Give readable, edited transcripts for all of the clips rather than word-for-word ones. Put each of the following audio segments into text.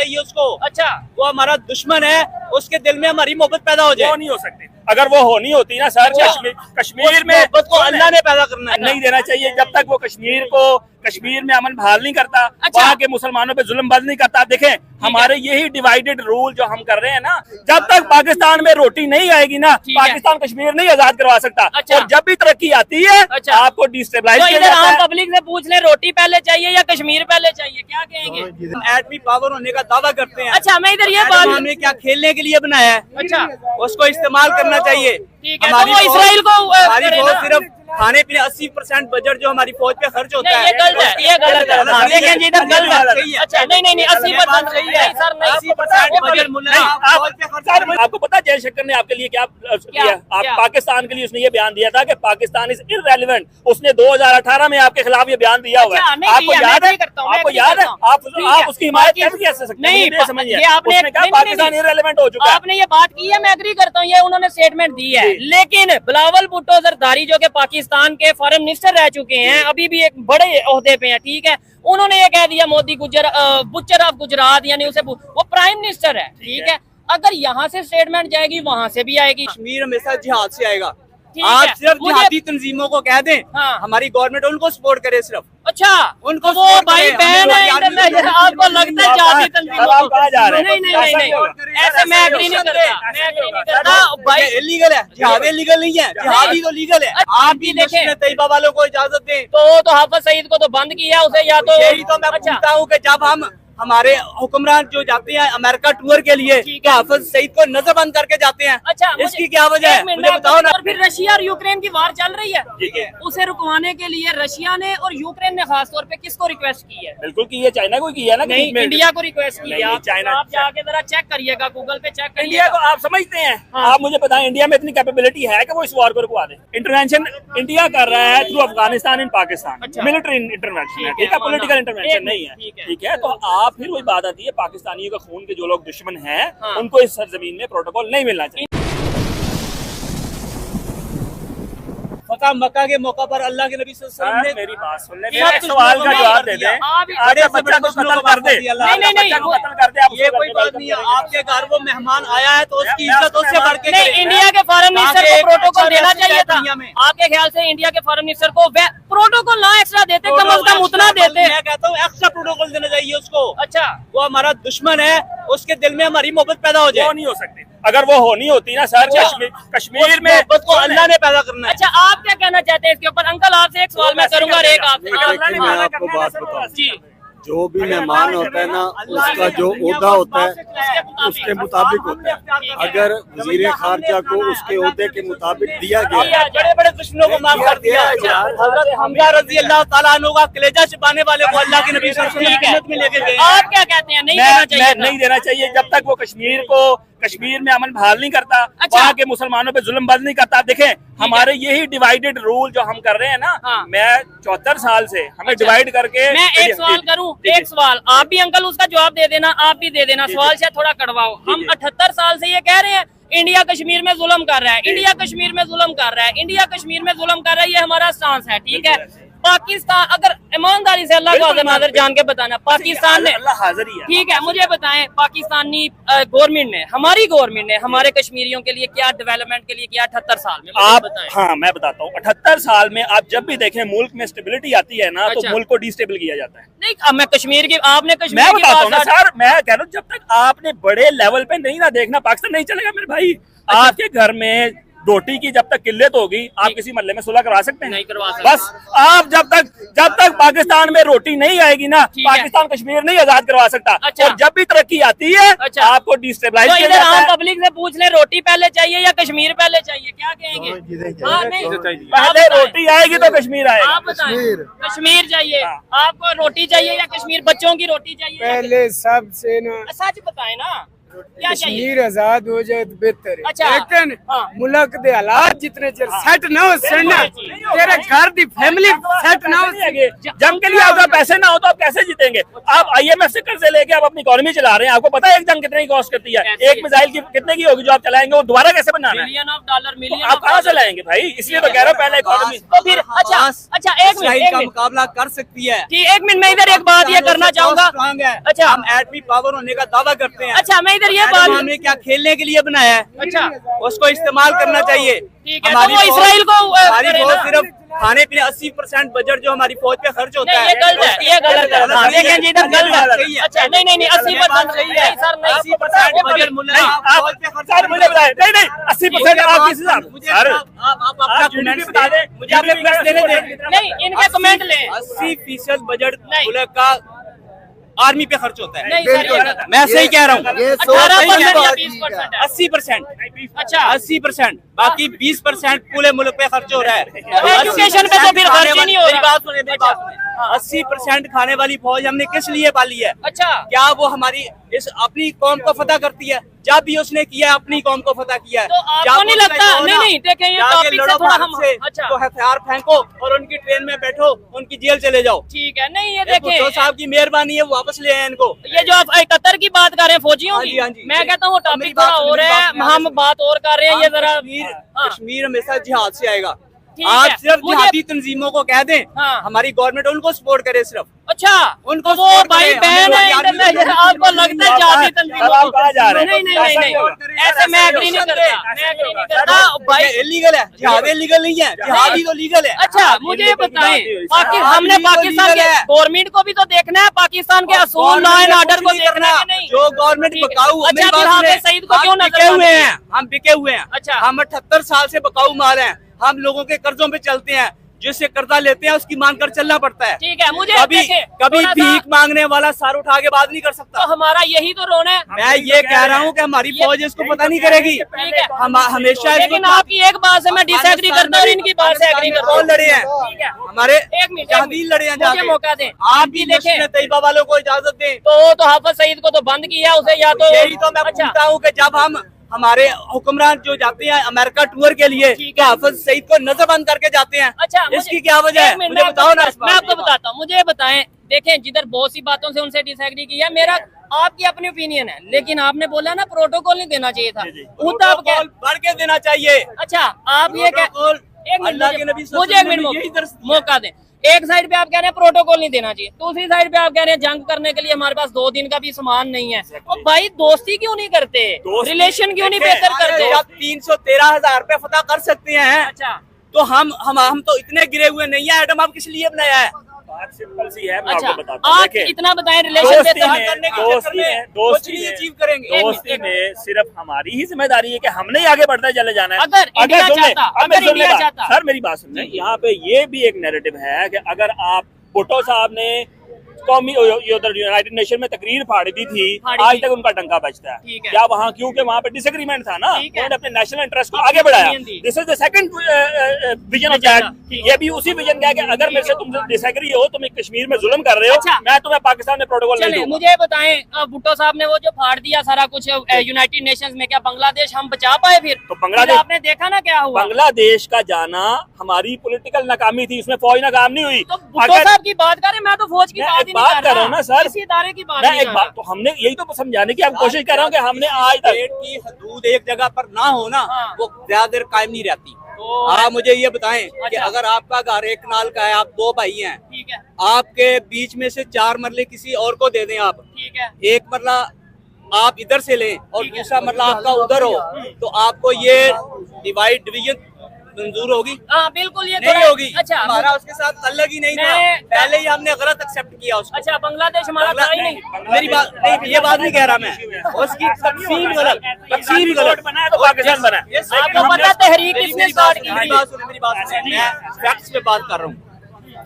चाहिए उसको। अच्छा, वो हमारा दुश्मन है, उसके दिल में हमारी मोहब्बत पैदा हो जाए। वो नहीं हो सकती। अगर वो होनी होती ना सर, कश्मीर में मोहब्बत को अल्लाह ने पैदा करना है। नहीं देना चाहिए जब तक वो कश्मीर में अमन बहाल नहीं करता, अच्छा। वहाँ के मुसलमानों पे जुल्म बंद नहीं करता। देखें हमारे यही डिवाइडेड रूल जो हम कर रहे हैं ना, जब तक पाकिस्तान में रोटी नहीं आएगी ना, पाकिस्तान कश्मीर नहीं आजाद करवा सकता। अच्छा। और जब भी तरक्की आती है, अच्छा। आपको डिस्टेबलाइज तो किया इधर जाता आम है। पब्लिक से पूछ ले, रोटी पहले चाहिए या कश्मीर पहले चाहिए, क्या कहेंगे? एटमी पावर होने का दावा करते हैं। अच्छा, मैं इधर ये एटम बात, हमने क्या खेलने के लिए बनाया है? अच्छा उसको इस्तेमाल करना चाहिए। ठीक है, तो वो इसराइल को हमारी करे फौज ना। सिर्फ खाने पीने 80% बजट जो हमारी फौज पे खर्च होता नहीं, है, ये गलत है, ये गलत है। हाँ, देखें जी, इधर गलत है। सही है। अच्छा, नहीं 80% सही है। नहीं सर, नहीं 80% बजट नहीं, आपको पता है जयशंकर ने आपके लिए क्या किया? आप क्या? पाकिस्तान के लिए उसने ये बयान दिया था कि पाकिस्तान इज इररेलेवेंट। उसने 2018 में आपके खिलाफ ये बयान दिया हुआ अच्छा, है। नहीं आपको दिया, याद मैं है? agree करता हूं, मैं आपको agree याद है? करता हूं। आप उसकी हिमायत कैसे कर सकते हैं? नहीं, समझिए, ये आपने उसने कहा नहीं, पाकिस्तान इररेलेवेंट हो चुका है। आपने ये बात की है, मैं एग्री करता हूँ, ये उन्होंने स्टेटमेंट दी है। लेकिन बिलावल भुट्टो जरदारी जो कि पाकिस्तान के फॉरेन मिनिस्टर रह चुके हैं, अभी भी एक बड़े ओहदे पे हैं, ठीक है, उन्होंने ये कह दिया मोदी बुच्चर ऑफ गुजरात, यानी उसे वो प्राइम मिनिस्टर है, ठीक है। अगर यहाँ से स्टेटमेंट जाएगी, वहाँ से भी आएगी। कश्मीर हमेशा जिहाद से आएगा। ठीक आप है, सिर्फ मुझे- जिहादी तंजीमों को कह दें, हाँ। हमारी गवर्नमेंट उनको सपोर्ट करे सिर्फ। अच्छा, उनको तो वो support भाई करें, बहन हमें है रोटी इंटरनेशनल, आनी आपको लगता है जाति तंजीमों आप कहाँ जा रहे हैं? नहीं, ऐसे मैं एग्री नहीं करता, मैं एग्री नहीं करता भाई। इलीगल है, जिहाद इलीगल नहीं है, जिहाद ही तो लीगल है। अच्छा, आप भी देखें। मस्जिद तैयबा वालों को इजाजत दें। तो हाफिज सईद को तो बंद किया, उसे या तो यही तो मैं अच्छा, पूछता हूँ कि जब हम हमारे हुक्मरान जो जाते हैं अमेरिका टूर के लिए, ठीक तो है। हाफिज सईद को नजरबंद करके जाते हैं। अच्छा, इसकी क्या वजह है? मुझे बताओ ना। और फिर रशिया और यूक्रेन की वार चल रही है, ठीक है। उसे रुकवाने के लिए रशिया ने और यूक्रेन ने खास तौर पे किसको रिक्वेस्ट की है? बिल्कुल की है, चाइना को की है ना। कि नहीं, इसमें- इंडिया को रिक्वेस्ट की नहीं, है। चाइना- आप जाके जरा चेक करिएगा, गूगल पे चेक इंडिया करिएगा। को आप समझते हैं? हाँ। आप मुझे बताएं, इंडिया में इतनी कैपेबिलिटी है कि वो इस वॉर को रुकवा दे? इंटरवेंशन इंडिया कर रहा है थ्रू अफगानिस्तान इन पाकिस्तान, अच्छा। मिलिट्री इंटरवेंशन है, ठीक ठीक है, है, पॉलिटिकल माना। इंटरवेंशन एक नहीं है, ठीक है। ठीक है। तो आप फिर वही बात आती है, पाकिस्तानियों का खून के जो लोग दुश्मन हैं, हाँ। उनको इस सरजमीन में प्रोटोकॉल नहीं मिलना चाहिए। फतह मक्का के मौका पर अल्लाह के नबी सल्लल्लाहु अलैहि सर, वसल्लम ने मेरी बात सुन ले, सब मेरे दुश्मनों सवाल को का माफ जवाब कर दे दिया। दें। आप आपका बड़े से बच्चा बड़े को दुश्मनों कत्ल को कर माफ दे, कर दिया अल्लाह। नहीं, नहीं, बच्चा को कत्ल कर दे, आप ये उसको कोई कत्ल बात कर नहीं है। देंगे। आपके घर वो मेहमान आया है तो उसकी मैं इज्जत उससे बढ़ के नहीं, करें। इंडिया के फॉरेन मिनिस्टर ताकि को एक प्रोटोकॉल अच्छा देना मैसेज चाहिए है था। दुनिया में। आपके ख्याल से इंडिया के फॉरेन मिनिस्टर को प्रोटोकॉल ना एक्स्ट्रा देते, कम अज कम उतना देते। मैं कहता हूँ एक्स्ट्रा प्रोटोकॉल देना चाहिए उसको। अच्छा, वो हमारा दुश्मन है, उसके दिल में हमारी मोहब्बत पैदा हो वो जाए। नहीं हो सकती। अगर वो होनी होती ना सर, कश्मीर में मोहब्बत को अल्लाह ने पैदा करना है। अच्छा, आप क्या कहना चाहते हैं इसके ऊपर? अंकल आपसे एक सवाल मैं करूंगा और एक आपसे। देखिए, मैं आपको बात बताऊं, जी, जो भी मेहमान होता है ना, उसका जो ओहदा होता है उसके मुताबिक होता है। अगर वजीर खारजा को उसके ओहदे के मुताबिक दिया गया है, बड़े बड़े दुश्मनों को माफ कर दिया। हजरत हमजा रजी अल्लाह ताला अन्हु का कलेजा छिपाने वाले को अल्लाह के नबी सल्लल्लाहु अलैहि वसल्लम जन्नत में लेके गए। आप क्या कहते हैं? नहीं देना चाहिए था? नहीं देना चाहिए जब तक वो कश्मीर में अमन बहाल नहीं करता, अच्छा। वहाँ के मुसलमानों पे जुल्म बंद नहीं करता। देखें हमारे यही डिवाइडेड रूल जो हम कर रहे हैं ना, हाँ। मैं 74 साल से हमें अच्छा। डिवाइड करके। मैं एक सवाल करूं, एक सवाल आप भी अंकल उसका जवाब दे देना, आप भी दे देना। सवाल से थोड़ा कड़वाओ। हम 78 साल से ये कह रहे हैं इंडिया कश्मीर में जुल्म कर रहा है, इंडिया कश्मीर में जुल्म कर रहा है, इंडिया कश्मीर में जुल्म कर रहा है, ये हमारा स्टांस है, ठीक है। पाकिस्तान, अगर ईमानदारी से अल्लाह को हाजिर नाज़िर जान के बताना, पाकिस्तान ने, अल्लाह हाजिर ही है। ठीक है, मुझे बताएं पाकिस्तानी गवर्नमेंट ने, हमारी गवर्नमेंट ने हमारे कश्मीरियों के लिए क्या डेवलपमेंट के लिए किया 78 साल में? मुझे आप बताएं। हाँ मैं बताता हूँ, 78 साल में आप जब भी देखें मुल्क में स्टेबिलिटी आती है ना, अच्छा। तो मुल्क को डिस्टेबल किया जाता है। नहीं, अब मैं कश्मीर की, आपने कश्मीर मैं की बताता हूँ ना बात- सर, मैं कह रहा हूँ जब तक आपने बड़े लेवल पे नहीं ना देखना, पाकिस्तान नहीं चलेगा मेरे भाई। आपके घर में रोटी की जब तक किल्लत होगी, आप किसी मोहल्ले में सुलह करवा सकते हैं? नहीं करवा सकते। बस आप जब तक पाकिस्तान में रोटी नहीं आएगी ना, ठीक है। पाकिस्तान कश्मीर नहीं आजाद करवा सकता। अच्छा। और जब भी तरक्की आती है, अच्छा। आपको डिस्टेबलाइज तो किया इधर जाता आम है। पब्लिक से पूछ ले, रोटी पहले चाहिए या कश्मीर पहले चाहिए, क्या कहेंगे? हाँ, नहीं, आप पहले बताएं। रोटी आएगी तो कश्मीर आएगा। आप बताएं, कश्मीर चाहिए आपको? रोटी चाहिए या कश्मीर? बच्चों की रोटी चाहिए? पहले सबसे ना सच बताएं ना, क्या चाहिए? कश्मीर आजाद हो जाए तो बेहतर है। अच्छा। लेकिन हाँ। मुल्क दे हालात जितने चਿਰ सेट ना हो सड़ना, तेरे घर दी फैमिली सेट ना हो जंग के लिए अगर पैसे ना हो तो आप कैसे जीतेंगे? आप IMF से कर्जे लेके आप अपनी इकोनॉमी चला रहे हैं, आपको पता है एक जंग कितने की कॉस्ट करती है? एक मिसाइल की कितने की होगी जो आप चलाएंगे, वो दोबारा कैसे बनाना है? मिलियन ऑफ डॉलर, तो मिलियन आप कहाँ से लाएंगे भाई? इसलिए तो कह रहा हूँ पहले इकोनॉमी। तो फिर अच्छा एक इसराइल मिनट, का मुकाबला कर सकती है। ठीक, एक मिनट, मैं इधर एक बात ये करना चाहूंगा। यंग है। अच्छा। हम एटमी पावर होने का दावा करते हैं। अच्छा, मैं इधर ये बात, हमने क्या खेलने के लिए बनाया है? अच्छा, उसको इस्तेमाल करना चाहिए। ठीक है, तो वो इसराइल को हमारी करे फौज ना। सिर्फ खाने पीने 80% बजट जो हमारी फौज पे खर्च होता नहीं, है ये गलत है, ये गलत है। हाँ, देखें जी, इधर गलत है। अच्छा, नहीं नहीं नहीं, 80% सही नहीं सर, नहीं 80% बजट नहीं आप सर मुझे बताए, नहीं नहीं 80% आप किस हिसाब मुझे सर आप अपना आप कमेंट GDP बता दें, मुझे अपने कमेंट देने दें। नहीं, इनके कमेंट लें। 80% बजट नहीं। मुल्क का आर्मी पे खर्च होता है। नहीं सर, ये गलत है। मैं सही कह रहा हूँ। ये 18% या 20% है। 80%, अच्छा, 80%, बाकी 20% पूरे मुल्क पे खर्च हो रहा है। एजुकेशन पे तो फिर खर्च ही नहीं हो मेरी रहा। बात सुनिए, मेरी बात सुनिए। 80% खाने वाली फौज हमने किस लिए पाली है? अच्छा, क्या वो हमारी इस अपनी कौम को फतह करती है? जब भी उसने किया अपनी कौम को फतह किया है। तो आपको जब नहीं उसने लगता? कहा नहीं, ना, नहीं, देखें, ये जाके टॉपिक से लड़ो थोड़ा भारत हम- से, अच्छा। तो हथियार फेंको और उनकी ट्रेन में बैठो, उनकी जेल चले जाओ। ठीक है। नहीं, ये भुट्टो देखें, साहब की मेहरबानी है, वो वापस ले आए इनको। ये जो आप 71 की बात कर रहे हैं फौजियों हाँ की, जी, हाँ जी। मैं कहता हूँ वो मेरी टॉपिक बात थोड़ा सुनिए, और मेरी है, बात सुनिए, हम बात और कर रहे हैं। ये जरा हाँ। कश्मीर हमेशा जिहाद से आएगा। ठीक आप है, सिर्फ मुझे- जिहादी तंजीमों को कह दें, हाँ। हमारी गवर्नमेंट उनको सपोर्ट करे सिर्फ। अच्छा, उनको वो support भाई करें, बहन हमें है वो इंटरनेशनल, यार आपको लगता है जाति तंजीमों अब आप को? कहाँ जा रहे हैं? नहीं नहीं नहीं नहीं, ऐसे मैं एग्री नहीं करता, मैं एग्री नहीं करता भाई भाई। इलीगल है, जिहाद इलीगल नहीं है, जिहादी तो लीगल है। अच्छा, मुझे ये बताएं, हमने हाँ, पाकिस्तान लीगल के है। गवर्नमेंट को भी तो देखना है, पाकिस्तान के असूल लॉ एंड ऑर्डर को देखना है कि नहीं? जो गवर्नमेंट ठीक है। बकाऊ, अच्छा, मेरी फिर बात हाफिज सुने, सईद को क्यों हम नजर बिके हुए मारते हैं, हम बिके हुए हैं। अच्छा। हम 78 साल से बकाऊ माल हैं, हम लोगों के कर्जों पे चलते हैं, जिससे कर्जा लेते हैं उसकी मांग कर चलना पड़ता है। ठीक है, मुझे कभी देखें, कभी थोड़ा सा- भीख मांगने वाला सर उठा के बात नहीं कर सकता। तो हमारा यही तो रोना है। मैं ये कह रहा हूँ कि हमारी फौज इसको पता नहीं करेगी। ठीक है, हम हमेशा लेकिन आपकी एक बात से मैं डिसएग्री करता हूँ और इनकी बात से एग्री करता हूँ। कौन लड़े हैं? ठीक है, हमारे एक मिनट, जहादील लड़े हैं मुझे जाके। मौका दें। आप भी देखें, देखें तैयबा वालों को इजाजत दें। तो हाफिज सईद को तो बंद किया उसे, या तो यही तो मैं अच्छा, पूछता हूँ कि जब हम हमारे हुक्मरान जो जाते हैं अमेरिका टूर के लिए, ठीक तो है। हाफिज सईद को नजरबंद करके जाते हैं। अच्छा, इसकी क्या वजह है? एक मिनट, मुझे बताओ ना। मैं आपको बताता हूँ, मुझे ये बताएं। देखें, जिधर बहुत सी बातों से उनसे डिसएग्री किया, मेरा आपकी अपनी ओपिनियन है, लेकिन आपने बोला ना प्रोटोकॉल नहीं देना चाहिए था, उतना आप प्रोटोकॉल बढ़ के देना चाहिए। अच्छा, आप ये कह प्रोटोकॉल एक मिनट, अल्लाह के नबी सल्लल्लाहु मुझे एक अलैहि मिनट वसल्लम ने यही दर्ज दिया। मौका दें। एक साइड पे आप कह रहे हैं प्रोटोकॉल नहीं देना चाहिए, दूसरी साइड पे आप कह रहे हैं जंग करने के लिए हमारे पास 2 दिन का भी सामान नहीं है। और भाई दोस्ती क्यों नहीं करते, रिलेशन क्यों नहीं बेहतर करते? जब 313,000 रुपए फतह कर सकते हैं, अच्छा तो हम तो इतने गिरे हुए नहीं है। एटम आप किस लिए बनाया है? बात सिंपल सी है, मैं अच्छा, आपको बताता हूँ। आप देखिए, इतना बताएं, रिलेशन दोस्ती बेहतर में- करने के दोस्ती में- कुछ दोस्ती नहीं में- अचीव करेंगे। दोस्ती में सिर्फ हमारी ही जिम्मेदारी है कि हमने ही आगे बढ़ते चले जाना है। अगर इंडिया सुन लें, चाहता, अब अगर सुन लें इंडिया बात। चाहता। सर मेरी बात सुन लें, यहाँ पे ये भी एक नैरेटिव है कि अगर आप भुट्टो साहब ने कौमी यूनाइटेड नेशन में तकरीर फाड़ी दी थी, फाड़ी आज थी। तक उनका डंका बजता है। ठीक है। क्या वहाँ क्योंकि वहाँ पे डिसएग्रीमेंट था ना, ठीक है। उन्होंने अपने नेशनल इंटरेस्ट को आगे बढ़ाया। opinion the. This is the second vision of Agenda, that. ठीक ये भी उसी विजन का है कि अगर मेरे से तुम डिसएग्री हो, तुम कश्मीर में जुल्म कर रहे हो, अच्छा। मैं तुम्हें पाकिस्तान में प्रोटोकॉल नहीं चले, दूंगा। मुझे बताएं, भुट्टो साहब ने वो जो फाड़ दिया सारा कुछ यूनाइटेड नेशंस में, क्या बांग्लादेश हम बचा पाए? फिर तो बांग्लादेश- फिर आपने देखा ना क्या हुआ। बांग्लादेश का जाना हमारी पॉलिटिकल नाकामी थी, उसमें फौज नाकाम नहीं हुई। तो भुट्टो साहब की बात करें, मैं तो फौज की मैं बात एक ही बात नहीं कर रहा हूं ना सर, इसी इदारे की बात मैं नहीं एक कर बात रहा। तो हमने यही तो समझाने की हम कोशिश कर रहा हूँ कि हमने आज तक पेट की हदूद एक जगह पर ना हो ना, हाँ। वो ज्यादा देर कायम नहीं रहती। तो- आप मुझे ये बताएं कि अच्छा। अगर आपका घर 1 कनाल का है, आप 2 भाई हैं, ठीक है, आपके बीच में से 4 मरले किसी और को दे दें आप, ठीक है, 1 मरला आप इधर से लें और ठीक है। दूसरा मरला आपका उधर हो, तो आपको ये डिवीजन मंजूर होगी? हाँ बिल्कुल, ये नहीं थोड़ा- होगी। अच्छा, हमारा उसके साथ तल्लक ही नहीं था, मैं- पहले ही हमने गलत एक्सेप्ट किया उसको। अच्छा, बांग्लादेश हमारा था ही नहीं। मेरी बात नहीं, ये बात नहीं कह रहा मैं, उसकी तकसीम गलत, तकसीम गलत बना है तो पाकिस्तान बना है। आपको पता तहरीक किसने स्टार्ट की मेरी थी? बात सुनिए, मेरी बात सुनिए, मैं फैक्ट्स पे बात कर रहा हूँ।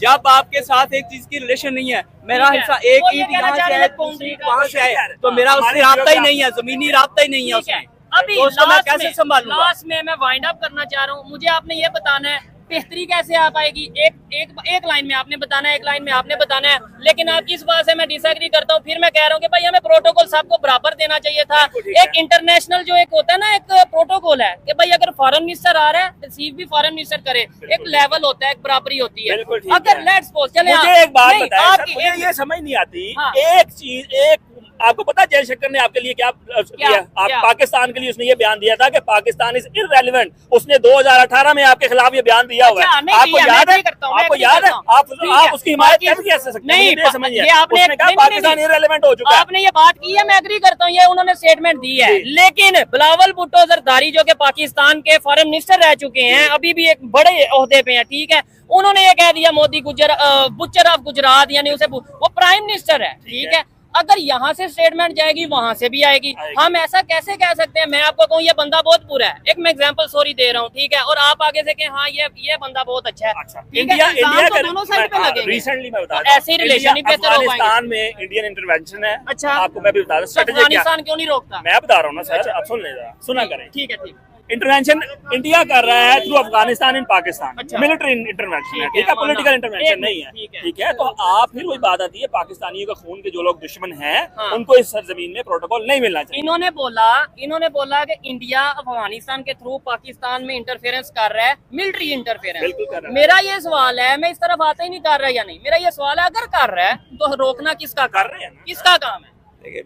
जब आपके साथ एक चीज की रिलेशन नहीं है, मेरा ठीक है। हिस्सा एक वो ये ईंट कहना यहाँ चाह से रहे है, हैं बाउंड्री दूसरी का। वहाँ से है, तो मेरा उससे राब्ता ही नहीं है, जमीनी राब्ता ही नहीं है ठीक है, उसमें। अभी तो उसको मैं लास्ट कैसे में, संभालूंगा? लास्ट में मैं वाइंड अप करना चाह रहा हूँ। मुझे आपने ये बताना है बेहतरी कैसे आ पाएगी। एक लाइन में आपने बताना है, एक लाइन में आपने बताना है, लेकिन आपकी इस बात से मैं डिसएग्री करता हूँ। फिर मैं कह रहा हूँ कि भाई हमें प्रोटोकॉल सबको बराबर देना चाहिए था। एक इंटरनेशनल जो एक होता है ना, एक प्रोटोकॉल है कि भाई अगर फॉरेन मिनिस्टर आ रहा है, रिसीव भी फॉरेन मिनिस्टर करे, एक लेवल होता है, एक बराबरी होती है। बिल्कुल ठीक अगर है। लेट्स सपोज चले मुझे एक बात नहीं, बताएं सर, आपकी मुझे ये समझ नहीं आती, हाँ। एक चीज, एक आपको पता है जयशंकर ने आपके लिए क्या किया? आप पाकिस्तान के लिए उसने ये बयान दिया था कि पाकिस्तान इज इररेलेवेंट। उसने 2018 में आपके खिलाफ ये बयान दिया हुआ है। आपको याद है? आपको याद है? आप उसकी हिमायत कैसे सकते हैं? नहीं समझिए, उसने कहा पाकिस्तान इररेलेवेंट हो चुका है। आपने ये बात की है, मैं एग्री करता हूँ, ये उन्होंने स्टेटमेंट दी है, लेकिन बिलावल भुट्टो जरदारी जो कि पाकिस्तान के फॉरेन मिनिस्टर रह चुके हैं, अभी भी एक बड़े ओहदे पे हैं, ठीक है, उन्होंने ये कह दिया मोदी बुच्चर ऑफ गुजरात, यानी उसे वो प्राइम मिनिस्टर है, ठीक है। अगर यहाँ से स्टेटमेंट जाएगी वहां से भी आएगी। हम ऐसा कैसे कह सकते हैं? मैं आपको कहूँ ये बंदा बहुत बुरा है, एक मैं एग्जांपल सॉरी दे रहा हूँ, ठीक है, और आप आगे से कहें हाँ ये बंदा बहुत अच्छा है, ठीक है, इंडिया तो दोनों साइड पे लगेंगे। रिसेंटली मैं बता ऐसे ही रिलेशन ही बेहतर हो पाएंगे। अफगानिस्तान में इंडियन इंटरवेंशन है। अच्छा, आपको मैं भी बता रहा हूँ अफगानिस्तान क्यों नहीं रोकता? मैं बता रहा हूँ ना सर, आप सुन लीजिए, सुना करें। ठीक है, ठीक। इंटरवेंशन इंडिया कर रहा है थ्रू अफगानिस्तान इन पाकिस्तान, मिलिट्री इंटरवेंशन है, ठीक है, पॉलिटिकल इंटरवेंशन नहीं है, ठीक है। तो आप फिर वही बात आती है, पाकिस्तानियों का खून के जो लोग दुश्मन हैं उनको इस सरजमीन में प्रोटोकॉल नहीं मिलना चाहिए। इन्होंने बोला कि इंडिया अफगानिस्तान के थ्रू पाकिस्तान में इंटरफेरेंस कर रहा है, मिलिट्री इंटरफेरेंस। बिल्कुल कर रहा है। मेरा ये सवाल है, मैं इस तरफ आते ही नहीं कर रहा या नहीं, मेरा ये सवाल है, अगर कर रहा है तो रोकना किसका कर रहे हैं? किसका काम है?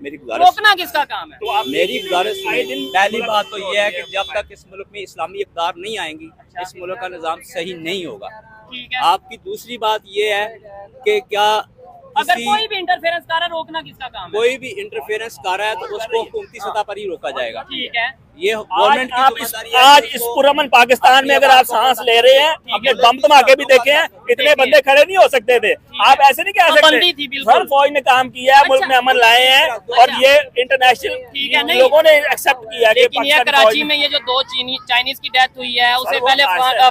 मेरी गुजारिश, रोकना किसका काम है? तो आप मेरी गुजारिश पहली बात तो ये है कि जब तक इस मुल्क में इस्लामी इक़्तिदार नहीं आएंगी, इस मुल्क का निज़ाम सही नहीं होगा। ठीक है। आपकी दूसरी बात ये है कि क्या अगर कोई भी इंटरफेरेंस कर रहा है, रोकना किसका काम है? कोई भी इंटरफेरेंस कर रहा है तो उसको हुकूमती सतह पर ही रोका जाएगा। ठीक है। ये गवर्नमेंट की आज जिम्मेदारी है। आज इस पुरअमन पाकिस्तान में अगर आप सांस ले रहे हैं, अपने दम धमाके भी देखे हैं, इतने बंदे खड़े नहीं हो सकते थे। आप ऐसे नहीं कह पाबंदी थी, सकते। बिल्कुल। सर फौज ने काम किया है, मुल्क में अमन लाए हैं, और ये इंटरनेशनल लोगों ने एक्सेप्ट किया। लेकिन ये कराची में ये जो 2 चाइनीज की डेथ हुई है, उससे पहले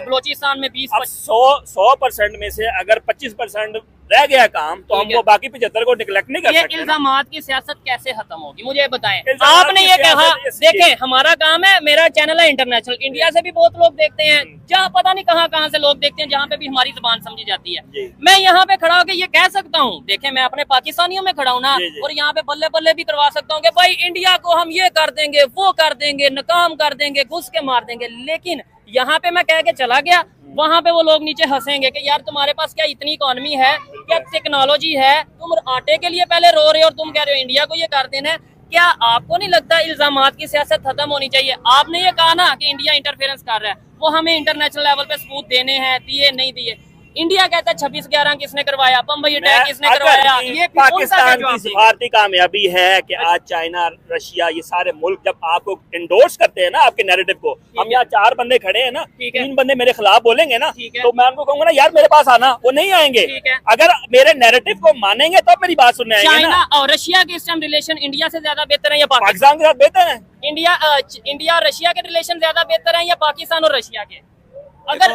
बलोचिस्तान में 100% में से अगर 25% रह गया काम, तो हम वो बाकी 75 को निगलेक्ट नहीं कर ये सकते। इल्जामात की सियासत कैसे खत्म होगी, मुझे बताएं। आपने ये कहा, देखें हमारा काम है, मेरा चैनल है इंटरनेशनल, इंडिया से भी बहुत लोग देखते हैं, जहाँ पता नहीं कहाँ से लोग देखते हैं, जहाँ पे भी हमारी जुबान समझी जाती है। मैं यहाँ पे खड़ा होकर ये कह सकता हूँ, देखें मैं अपने पाकिस्तानियों में खड़ा हूँ ना, और यहाँ पे बल्ले बल्ले भी करवा सकता हूँ कि भाई इंडिया को हम ये कर देंगे, वो कर देंगे, नाकाम कर देंगे, घुस के मार देंगे। लेकिन यहाँ पे मैं कह के चला गया, वहाँ पे वो लोग नीचे हंसेंगे कि यार तुम्हारे पास क्या इतनी इकोनॉमी है, क्या टेक्नोलॉजी है, तुम आटे के लिए पहले रो रहे हो और तुम कह रहे हो इंडिया को ये कर देना है। क्या आपको नहीं लगता इल्जामात की सियासत खत्म होनी चाहिए? आपने ये कहा ना कि इंडिया इंटरफेरेंस कर रहा है, वो हमें इंटरनेशनल लेवल पे सबूत देने हैं, दिए नहीं दिए। इंडिया कहता है 26/11 किसने करवाया, बम्बई अटैक किसने करवाया? ये पाकिस्तान की सिफारती कामयाबी है कि आज चाइना, रशिया, ये सारे मुल्क जब आपको इंडोर्स करते हैं ना आपके नैरेटिव को, हम यहाँ 4 बंदे खड़े हैं ना, 3 बंदे मेरे खिलाफ बोलेंगे ना, तो मैं उनको कहूंगा ना यार मेरे पास आना, वो नहीं आएंगे। अगर मेरे नैरेटिव को मानेंगे तब मेरी बात सुनने आएंगे। चाइना और रशिया के इस टाइम रिलेशन इंडिया से ज्यादा बेहतर है या पाकिस्तान के साथ बेहतर है? इंडिया और रशिया के रिलेशन ज्यादा बेहतर है या पाकिस्तान और रशिया के? अगर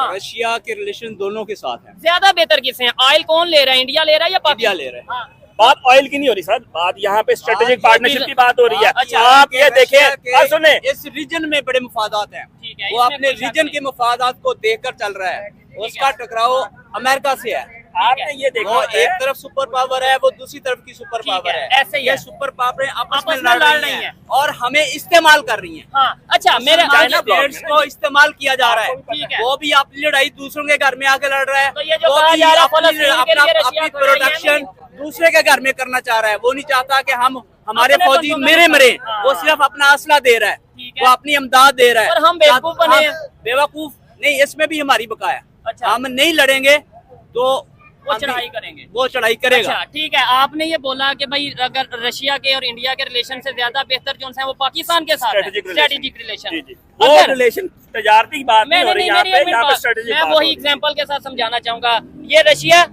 रशिया के रिलेशन दोनों के साथ हैं। ज्यादा बेहतर किससे हैं? ऑयल कौन ले रहा है, इंडिया ले रहा है या पाकिस्तान ले रहा है? बात ऑयल की नहीं हो रही सर, बात यहाँ पे स्ट्रेटेजिक पार्टनरशिप की बात हो रही है। अच्छा, आप ये देखें और सुने, इस रीजन में बड़े मुफादात हैं, वो अपने रीजन के मुफादात को देखकर चल रहा है, उसका टकराव अमेरिका से है। आपने ये देखा वो एक तरफ सुपर पावर है, वो दूसरी तरफ की सुपर पावर है, ऐसे ही है। सुपर पावर आपस में लड़ रही हैं और हमें इस्तेमाल कर रही हैं। हाँ, अच्छा मेरे चाइना प्लेयर्स को इस्तेमाल किया जा रहा है, वो भी अपनी लड़ाई दूसरों के घर में आके लड़ रहा है, तो ये जो कहा जा रहा है अपनी प्रोडक्शन दूसरे के घर में करना चाह रहा है। वो नहीं चाहता कि हम हमारे फौजी मरे, वो सिर्फ अपना असला दे रहा है, वो अपनी इमदाद दे रहा है, और हम बेवकूफ बने। बेवकूफ नहीं, इसमें भी हमारी बकाया। अच्छा, हम नहीं लड़ेंगे तो वो चढ़ाई करेंगे, वो चढ़ाई करेगा। अच्छा ठीक है, आपने ये बोला कि भाई अगर रशिया के और इंडिया के रिलेशन से ज्यादा बेहतर जो है वो पाकिस्तान के साथ स्ट्रेटेजिक रिलेशन। वो रिलेशन तजारती बात नहीं हो रही यहाँ पे, मैं वही एग्जांपल के साथ समझाना चाहूंगा। ये रशिया,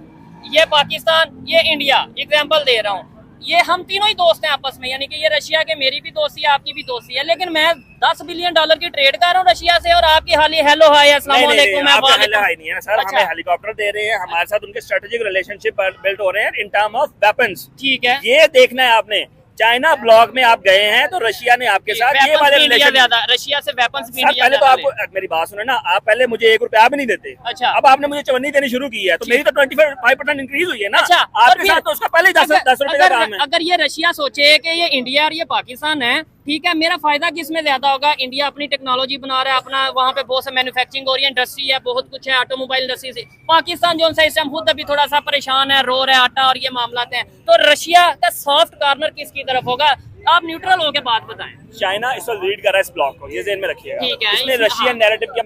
ये पाकिस्तान, ये इंडिया, एग्जांपल दे रहा हूँ, ये हम तीनों ही दोस्त हैं आपस में, यानी कि ये रशिया के मेरी भी दोस्ती है, आपकी भी दोस्ती है, लेकिन मैं $10 बिलियन की ट्रेड कर रहा हूँ रशिया से, और आपकी हाल हेलो हाय अस्सलाम वालेकुम नहीं है सर। हमें हेलीकॉप्टर दे रहे हैं, हमारे साथ उनके स्ट्रेटेजिक रिलेशनशिप बिल्ड हो रहे हैं इन टर्म ऑफ वेपन्स। ठीक है, ये देखना है आपने। चाइना ब्लॉक में आप गए हैं तो रशिया ने आपके साथ ये वाले रिलेशन, ज्यादा रशिया से वेपन्स भी इंडिया पहले तो आपको मेरी बात सुने ना, आप पहले मुझे ₹1 भी नहीं देते। अच्छा, अब आपने मुझे 54 देनी शुरू की है, तो मेरी तो 25% इंक्रीज हुई है ना। अच्छा, आपके साथ तो उसका पहले 10 रुपए का काम है। अगर ये रशिया सोचे कि ये इंडिया और ये पाकिस्तान है ठीक है, मेरा फायदा किस में ज्यादा होगा? इंडिया अपनी टेक्नोलॉजी बना रहा है, अपना वहाँ पे बहुत सा मैन्युफैक्चरिंग हो रही है, इंडस्ट्री है, बहुत कुछ है, ऑटोमोबाइल इंडस्ट्री से। पाकिस्तान जो सा इस टाइम खुद अभी थोड़ा सा परेशान है, रो रहा है, आटा और ये मामला हैं। तो रशिया का सॉफ्ट कॉर्नर किसकी तरफ होगा? आप न्यूट्रल होकर बात बताएं। चाइना इस वक्त लीड कर रहा है इस ब्लॉक को, ये ज़हन में रखिएगा। ठीक है, इसमें रशियन नैरेटिव का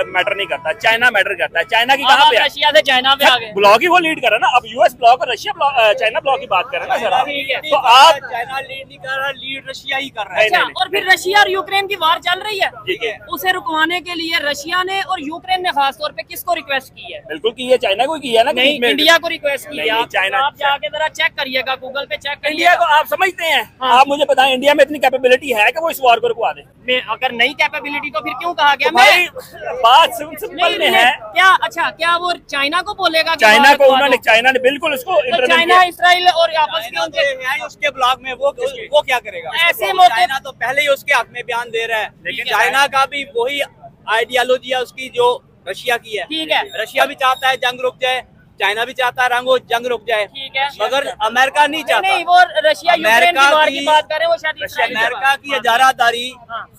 मैटर नहीं करता, चाइना मैटर करता है। चाइना की कहाँ पे है? रशिया से चाइना पे आ गए। ब्लॉक ही वो लीड कर रहा है ना। अब यूएस ब्लॉक और रशिया ब्लॉक, चाइना ब्लॉक की बात कर रहे हैं ना सर आप। तो आप चाइना लीड नहीं कर रहा, लीड रशिया ही कर रहा है। अच्छा, और फिर रशिया और यूक्रेन की वार चल रही है, ठीक है, उसे रुकवाने के लिए रशिया ने और यूक्रेन ने खास तौर पे किसको रिक्वेस्ट की है? बिल्कुल की है, चाइना को की है ना। नहीं, इंडिया को रिक्वेस्ट की है। नहीं, चाइना- आप जाके जरा चेक करिएगा, गूगल पे चेक इंडिया करिएगा। को आप समझते हैं? हाँ। आप मुझे बताएं, इंडिया में इतनी कैपेबिलिटी है कि वो इस वॉर को रुकवा दे? अगर नई कैपेबिलिटी तो फिर क्यों कहा गया? तो भाई बात सिंपल में है। क्या अच्छा, क्या वो चाइना को बोलेगा कि चाइना भारत को को उन्होंने, चाइना ने बिल्कुल उसको तो इंटरवेंशन चाइना किया। इसराइल और आपस में उनके है उसके ब्लॉक में, वो क्या करेगा? ऐसे मौके- चाइना तो पहले ही उसके हक में बयान दे रहा है, लेकिन है। चाइना का भी वही आइडियोलॉजी है उसकी जो रशिया की है। ठीक है। रशिया भी चाहता है जंग रुक जाए, चाइना भी चाहता है जंग रुक जाए, ठीक है। मगर अमेरिका नहीं चाहता। नहीं, वो रशिया यूक्रेन की वार की बात करें, वो शायद इसराइल की अमेरिका बात। की इजारादारी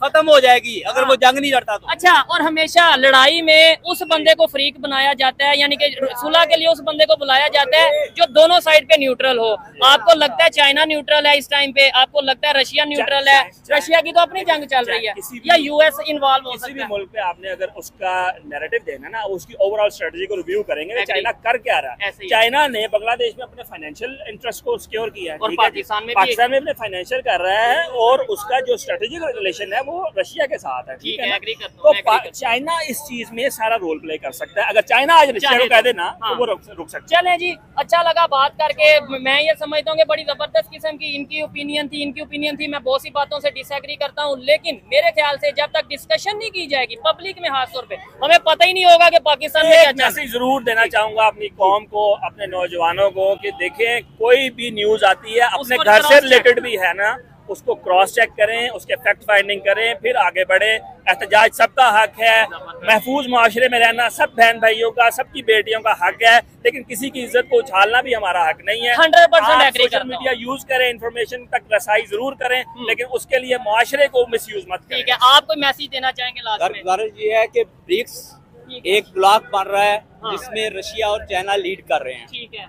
खत्म हो जाएगी अगर वो जंग नहीं लड़ता तो। अच्छा, और हमेशा लड़ाई में उस बंदे को फ्रीक बनाया जाता है, यानी कि सुलह के लिए उस बंदे को बुलाया जाता है जो दोनों साइड पे न्यूट्रल हो। आपको लगता है चाइना न्यूट्रल है इस टाइम पे? आपको लगता है रशिया न्यूट्रल है? रशिया की तो अपनी जंग चल रही है, या यूएस इन्वॉल्व हो किसी सकता भी है? मुल्क पे आपने अगर उसका नैरेटिव देना ना, उसकी ओवरऑल स्ट्रेटजी को रिव्यू करेंगे तो Agree. चाइना कर क्या रहा ऐसे है। ही। चाइना ने बांग्लादेश में अपने फाइनेंशियल इंटरेस्ट को सिक्योर किया है, और ठीक है? पाकिस्तान में भी- पाकिस्तान में अपने फाइनेंशियल कर रहा है, और उसका जो स्ट्रेटेजिक रिलेशन है वो रशिया के साथ है, ठीक है है, ना? agree करता हूं, तो मैं agree करता हूं। चाइना इस चीज में सारा रोल प्ले कर सकता है। अगर चाइना आज रशिया चाहे को कह तो। देना हाँ। तो वो रुक सकता है। चले जी, अच्छा लगा बात करके। मैं ये समझता हूँ कि बड़ी जबरदस्त किस्म की इनकी ओपिनियन थी, मैं बहुत सी बातों से डिसएग्री करता हूँ, लेकिन मेरे ख्याल से जब तक डिस्कशन नहीं की जाएगी पब्लिक में, खास तौर पे हमें पता ही नहीं होगा कि पाकिस्तान में क्या एक चल रहा है। मैसेज जरूर देना चाहूंगा अपनी कौम को, अपने नौजवानों को, कि देखें कोई भी न्यूज आती है अपने उसको घर से cross रिलेटेड भी है ना, उसको क्रॉस चेक करें, उसके फैक्ट फाइंडिंग करें, फिर आगे बढ़े। एहतजाज सबका हक है, महफूज मुआशरे में रहना सब बहन भाइयों का, सबकी बेटियों का हक है, लेकिन किसी की इज्जत को उछालना भी हमारा हक नहीं है। 100% आप agree सोशल करता हूं। मीडिया यूज करें, इंफॉर्मेशन तक रसाई जरूर करें, लेकिन उसके लिए मुआशरे को मिसयूज मत करें। ठीक है, आप कोई मैसेज देना चाहेंगे लास्ट में? गर्ज ये है कि ब्रिक्स ठीक है। एक ब्लॉक बन रहा है हाँ। जिसमें रशिया और चाइना लीड कर रहे हैं, ठीक है,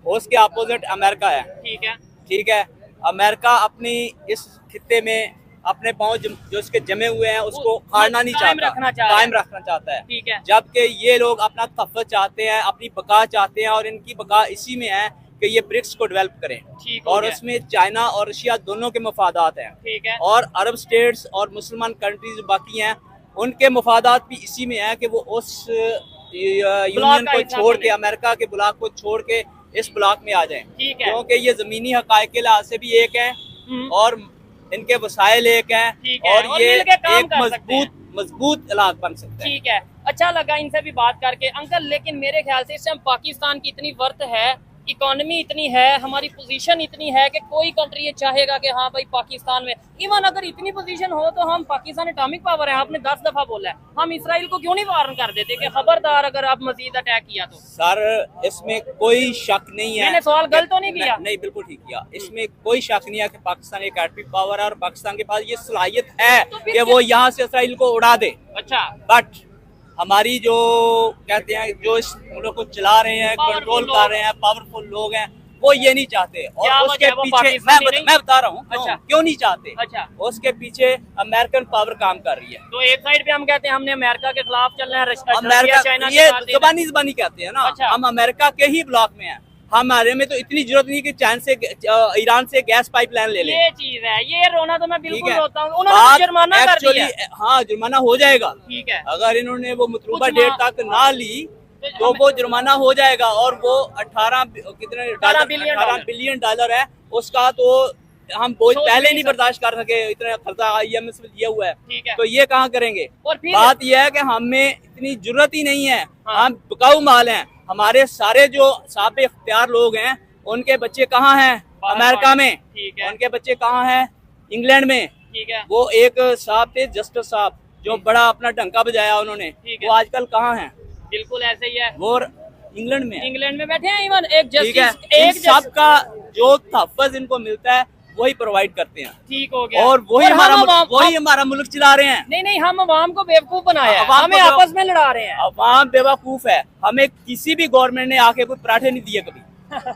उसके अपोजिट अमेरिका है। ठीक है, ठीक है, अमेरिका अपनी इस खित्ते में अपने पांव जो उसके जमे हुए हैं उसको फाड़ना नहीं कायम चाहता, रखना चाह रहा है। कायम रखना चाहता है। ठीक है। जबकि ये लोग अपना तहफ़्फ़ुज़ चाहते हैं, अपनी बका चाहते हैं, और इनकी बका इसी में है कि ये ब्रिक्स को डेवलप करें, ठीक हो और गया। उसमें चाइना और रशिया दोनों के मफादात हैं, ठीक है, और अरब स्टेट्स और मुसलमान कंट्रीज बाकी हैं उनके मफादात भी इसी में है कि वो उस यूनियन का को हिस्सा छोड़ बने। के, अमेरिका के ब्लॉक को छोड़ के इस ब्लॉक में आ जाएं, ठीक है। क्योंकि ये जमीनी हकायक के लिहाज से भी एक है और इनके वसाइल एक हैं, ठीक है, और और ये मिलके काम एक कर सकते हैं। मजबूत इलाक बन सकता है। ठीक है। अच्छा लगा इनसे भी बात करके अंकल, लेकिन मेरे ख्याल से इस टाइम पाकिस्तान की इतनी वर्थ है, इकोनॉमी इतनी है, हमारी पोजीशन इतनी है कि कोई कंट्री ये चाहेगा कि हाँ भाई पाकिस्तान में, इवन अगर इतनी पोजीशन हो तो हम, पाकिस्तान एटॉमिक पावर है, आपने 10 दफा बोला है, हम इसराइल को क्यों नहीं वार्न कर देते कि खबरदार अगर आप मजीद अटैक किया तो? सर इसमें कोई शक नहीं है, मैंने सवाल गलत तो नहीं किया? नहीं, बिल्कुल ठीक किया। इसमें कोई शक नहीं है कि पाकिस्तान एक एटॉमिक पावर है और पाकिस्तान के पास ये सलाहियत है तो फिर कि वो यहाँ से इसराइल को उड़ा दे। अच्छा, बट हमारी जो कहते हैं, जो इस मुल्क को चला रहे हैं, Powerful कंट्रोल लोग। कर रहे हैं, पावरफुल लोग हैं, वो ये नहीं चाहते। क्या और वजह उसके है? वो पीछे पाकिस्तानी नहीं? मैं बता रहा हूँ अच्छा। क्यों नहीं चाहते। अच्छा। उसके पीछे अमेरिकन पावर काम कर रही है। तो एक साइड पे हम कहते हैं हमने अमेरिका के खिलाफ चलना है, रशिया अमेरिका चाइना के ये साथ देना है। जबानी कहते हैं ना, अच्छा। हम अमेरिका के ही ब्लॉक में हैं। हमारे में तो इतनी जरूरत नहीं कि चाइना से, ईरान से गैस पाइपलाइन ले लें। ये चीज है, ये रोना तो मैं ठीक बिल्कुल है। रोता हूँ। उन्होंने तो जुर्माना कर एक्चुअली दिया। हाँ, जुर्माना हो जाएगा। ठीक है, अगर इन्होंने वो मतलूबा कुछ डेट तक ना ली तो वो जुर्माना हो जाएगा, और वो 18 बिलियन डॉलर है उसका, तो हम बोझ सोच पहले नहीं नहीं सकते। बर्दाश्त कर सके, इतना खर्चा IMF में दिया हुआ है, ठीक है। तो ये कहाँ करेंगे। और फिर बात यह है कि हमें इतनी जरूरत ही नहीं है, हाँ। हम बिकाऊ माल हैं। हमारे सारे जो साबिक़ इख्तियार लोग हैं उनके बच्चे कहाँ हैं? अमेरिका में। ठीक है, उनके बच्चे कहाँ हैं? इंग्लैंड में। ठीक है, वो एक साहब थे, जस्टिस साहब, जो बड़ा अपना डंका बजाया उन्होंने, ठीक है। वो आजकल कहाँ हैं? बिल्कुल ऐसे ही है। वो इंग्लैंड में है। इंग्लैंड में बैठे हैं, इवन एक ठीक है, जस्टिस, इन एक सब का जो तहफ़्फ़ुज़ इनको मिलता है वही प्रोवाइड करते हैं। ठीक हो गया। और वही हमारा मुल्क चला रहे हैं। नहीं, हम अवाम को बेवकूफ बनाया है, अवाम हमें को आपस में लड़ा रहे हैं। अवाम बेवकूफ है। हमें किसी भी गवर्नमेंट ने आके कोई पराठे नहीं दिए कभी।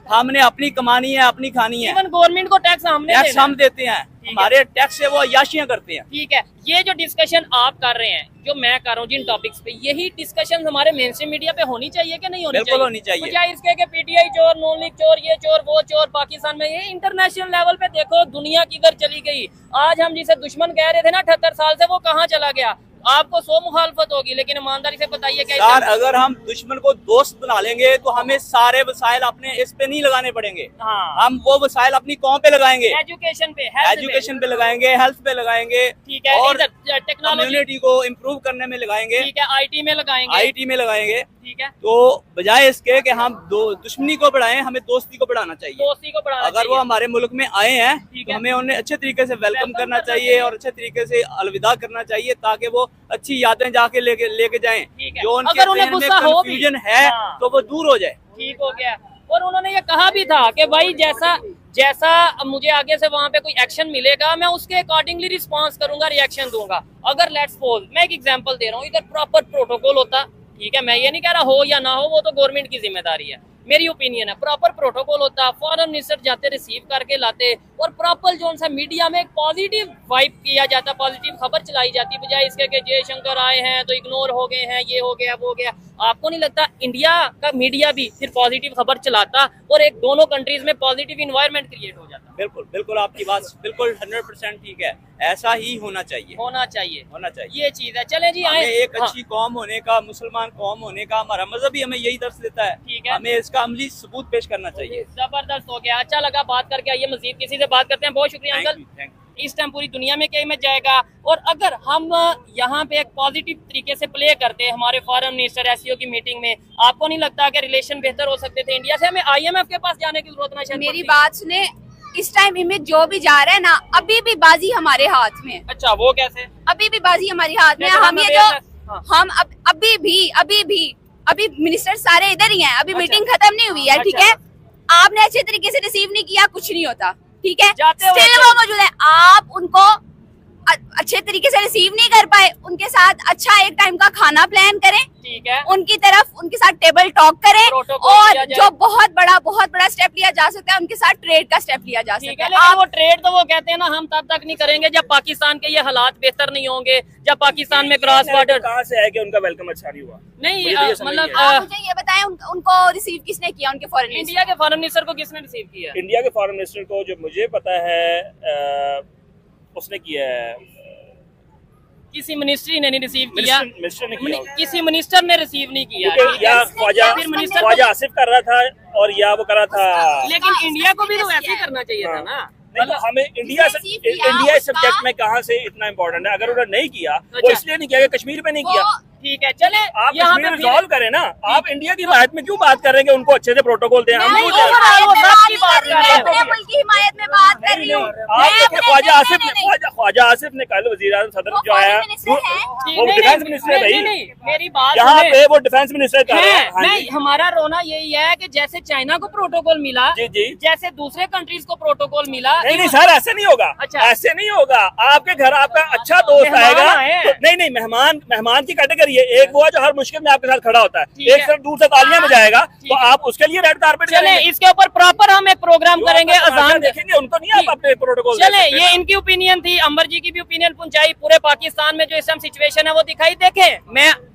हमने अपनी कमानी है, अपनी खानी है। इवन गवर्नमेंट को टैक्स हमने टैक्स हम देते हैं, हमारे टैक्स से वो अय्याशियां करते हैं। ठीक है, ये जो डिस्कशन आप कर रहे हैं, जो मैं कर रहा हूँ जिन टॉपिक्स पे, यही डिस्कशन हमारे मेन स्ट्रीम मीडिया पे होनी चाहिए कि नहीं होनी चाहिए? बिल्कुल होनी चाहिए। बजाय इसके कि पीटीआई चोर, नॉन लीग चोर, ये चोर, वो चोर, पाकिस्तान में ये इंटरनेशनल लेवल पे देखो दुनिया किधर चली गई। आज हम जिसे दुश्मन कह रहे थे ना 78 साल से, वो कहाँ चला गया? आपको 100 मुखालफत होगी, लेकिन ईमानदारी से बताइए क्या यार, अगर हम दुश्मन को दोस्त बना लेंगे तो हमें सारे वसाइल अपने इस पे नहीं लगाने पड़ेंगे। हाँ। हम वो वसाइल अपनी कौम पे लगाएंगे, एजुकेशन पे, एजुकेशन पे लगाएंगे, हेल्थ पे लगाएंगे, ठीक है, और टेक्नोलॉजी कम्युनिटी को इम्प्रूव करने में लगाएंगे, ठीक है, आईटी में लगाएंगे, आईटी में लगाएंगे। ठीक है, तो बजाय इसके कि हम दुश्मनी को बढ़ाएं, हमें दोस्ती को बढ़ाना चाहिए। दोस्ती को बढ़ाना अगर वो हमारे मुल्क में आए हैं तो है। हमें उन्हें अच्छे तरीके से वेलकम करना चाहिए और अच्छे तरीके से अलविदा करना चाहिए, ताकि वो अच्छी यादें जाके लेके जाएं। जो उनके अगर उन्हें ज़हन में गुस्सा हो भी, कंफ्यूजन है हाँ। तो वो दूर हो जाए। ठीक हो गया। और उन्होंने ये कहा भी था कि भाई जैसा मुझे आगे से वहां पे कोई एक्शन मिलेगा, मैं उसके अकॉर्डिंगली रिस्पांस करूंगा, रिएक्शन दूंगा। अगर लेट्स सपोज, मैं एक एग्जांपल दे रहा हूँ, इधर प्रॉपर प्रोटोकॉल होता, ठीक है, मैं ये नहीं कह रहा हो या ना हो, वो तो गवर्नमेंट की जिम्मेदारी है, मेरी ओपिनियन है, प्रॉपर प्रोटोकॉल होता, फॉरेन मिनिस्टर जाते, रिसीव करके लाते, और प्रॉपर जो सा मीडिया में एक पॉजिटिव वाइब किया जाता, पॉजिटिव खबर चलाई जाती, बजाय इसके कि जयशंकर आए हैं तो इग्नोर हो गए हैं, ये हो गया, वो हो गया। आपको नहीं लगता इंडिया का मीडिया भी सिर्फ पॉजिटिव खबर चलाता और एक दोनों कंट्रीज में पॉजिटिव इन्वायरमेंट क्रिएट हो जाता? बिल्कुल बिल्कुल, आपकी बात बिल्कुल 100% ठीक है। ऐसा ही होना चाहिए, होना चाहिए, ये चीज है। चले जी, आए एक अच्छी कौम होने का, मुसलमान कौम होने का हमारा मजहब ही हमें यही दर्श देता है। ठीक है, हमें इसका अमली सबूत पेश करना चाहिए। जबरदस्त हो गया, अच्छा लगा बात करके। आइए मजीद किसी से बात करते हैं। बहुत शुक्रिया अंकल। इस टाइम पूरी दुनिया में क्या इमेज जाएगा, और अगर हम यहाँ पे एक पॉजिटिव तरीके से प्ले करते हैं हमारे फॉरेन मिनिस्टर एससीओ की मीटिंग में, आपको नहीं लगता कि रिलेशन बेहतर हो सकते थे इंडिया से? हमें आईएमएफ के पास जाने की जरूरत ना? मेरी बात सुने, इस टाइम इमेज जो भी जा रहा है ना, अभी भी बाजी हमारे हाथ में। अच्छा, वो कैसे? अभी भी बाजी हमारे हाथ में। हम ये जो हम अभी मिनिस्टर सारे इधर ही हैं, अभी मीटिंग खत्म नहीं हुई है, ठीक है, आपने अच्छे तरीके से रिसीव नहीं किया, कुछ नहीं होता, ठीक है, स्टिल वो मौजूद है, आप उनको अच्छे तरीके से रिसीव नहीं कर पाए, उनके साथ अच्छा एक टाइम का खाना प्लान करें, ठीक है, उनके साथ टेबल टॉक करें, और जो बहुत बड़ा स्टेप लिया जा सकता है, उनके साथ ट्रेड का स्टेप लिया जा सकता है। लेकिन वो ट्रेड तो वो कहते हैं ना, हम तब तक नहीं करेंगे जब पाकिस्तान के ये हालात बेहतर नहीं होंगे, जब पाकिस्तान में क्रॉस बॉर्डर। कहाँ से है कि उनका वेलकम अच्छा नहीं हुआ? नहीं, मतलब मुझे ये बताएं, उनको रिसीव किसने किया, उनके फॉरेन इंडिया के फॉरेन मिनिस्टर को किसने रिसीव किया? इंडिया के फॉरेन मिनिस्टर को जो मुझे पता है उसने किया है, किसी मिनिस्ट्री ने नहीं रिसीव किया, मिनिस्टर ने किया, किसी मिनिस्टर ने रिसीव नहीं किया, या ख्वाजा आसिफ कर रहा था, और या वो कर रहा था। लेकिन इंडिया को भी तो वैसे ही करना चाहिए था ना। मतलब हमें इंडिया सब्जेक्ट में कहाँ से इतना इम्पोर्टेंट है? अगर उन्होंने नहीं किया, वो इसलिए नहीं किया कि कश्मीर पे नहीं किया। ठीक है, चले आप कश्मीर रिजॉल्व करें ना, आप इंडिया की हिमायत में क्यों बात कर रहे हैं कि उनको अच्छे से प्रोटोकॉल दें? हम की हिमायत में बात कर रही हूँ। ख्वाजा आसिफ ने कल वज़ीर आज़म सदर जो आया, वो डिफेंस मिनिस्टर है भाई, मेरी बात यहाँ पे वो डिफेंस मिनिस्टर कर रहे हैं। नहीं, हमारा रोना यही है कि जैसे चाइना को प्रोटोकॉल मिला, जी, जैसे दूसरे कंट्रीज को प्रोटोकॉल मिला। नहीं सर, ऐसे नहीं होगा। अच्छा, ऐसे नहीं होगा। आपके घर आपका अच्छा दोस्त आएगा, नहीं मेहमान की कैटेगरी है। एक वो है जो हर मुश्किल में आपके साथ खड़ा होता है, एक तरफ दूर से तालियां बजाएगा, तो आप उसके लिए रेड कारपेट चले, इसके ऊपर प्रॉपर हम एक प्रोग्राम करेंगे, अजान देखेंगे, उनको नहीं आप अपने प्रोटोकॉल। चले, ये इनकी ओपिनियन थी, अंबर जी की भी ओपिनियन पहुंचाई, पूरे पाकिस्तान में जो इस टाइम सिचुएशन है वो दिखाई। देखें,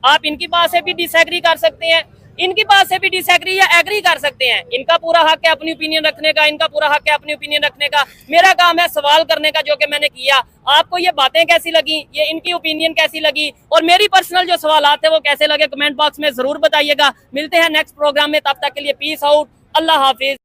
आप इनकी बात से भी डिसएग्री कर सकते हैं, इनकी बात से भी डिसएग्री या एग्री कर सकते हैं। इनका पूरा हक है अपनी ओपिनियन रखने का, इनका पूरा हक है अपनी ओपिनियन रखने का। मेरा काम है सवाल करने का, जो कि मैंने किया। आपको ये बातें कैसी लगी, ये इनकी ओपिनियन कैसी लगी, और मेरी पर्सनल जो सवालात है वो कैसे लगे, कमेंट बॉक्स में जरूर बताइएगा। मिलते हैं नेक्स्ट प्रोग्राम में, तब तक के लिए पीस आउट, अल्लाह हाफिज।